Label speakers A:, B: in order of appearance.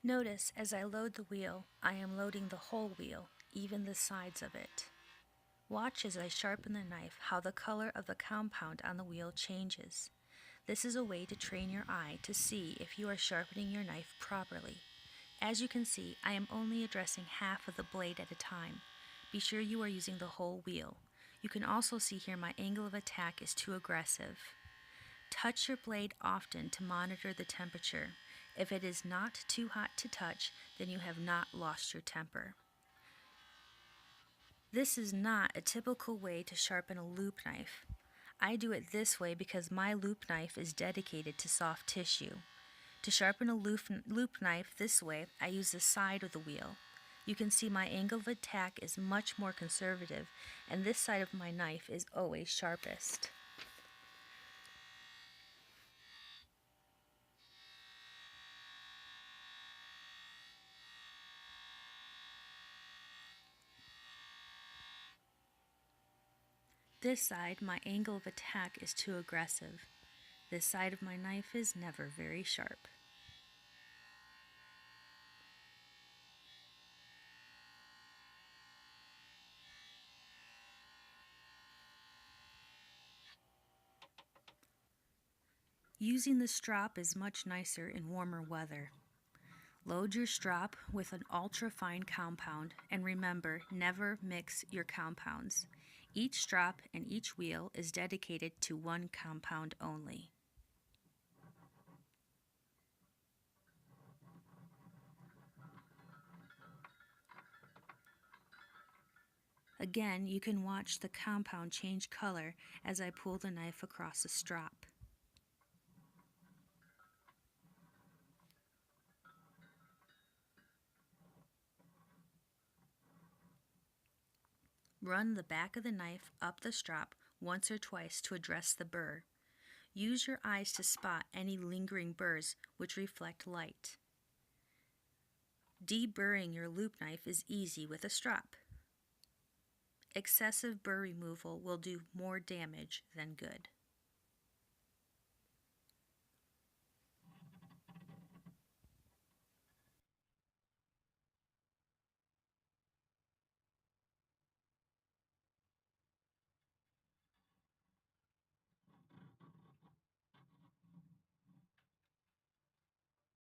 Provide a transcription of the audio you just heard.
A: Notice as I load the wheel, I am loading the whole wheel, even the sides of it. Watch as I sharpen the knife how the color of the compound on the wheel changes. This is a way to train your eye to see if you are sharpening your knife properly. As you can see, I am only addressing half of the blade at a time. Be sure you are using the whole wheel. You can also see here my angle of attack is too aggressive. Touch your blade often to monitor the temperature. If it is not too hot to touch, then you have not lost your temper. This is not a typical way to sharpen a loop knife. I do it this way because my loop knife is dedicated to soft tissue. To sharpen a loop knife this way, I use the side of the wheel. You can see my angle of attack is much more conservative, and this side of my knife is always sharpest. This side, my angle of attack is too aggressive. This side of my knife is never very sharp. Using the strop is much nicer in warmer weather. Load your strop with an ultra-fine compound, and remember, never mix your compounds. Each strop and each wheel is dedicated to one compound only. Again, you can watch the compound change color as I pull the knife across the strop. Run the back of the knife up the strop once or twice to address the burr. Use your eyes to spot any lingering burrs which reflect light. Deburring your loop knife is easy with a strop. Excessive burr removal will do more damage than good.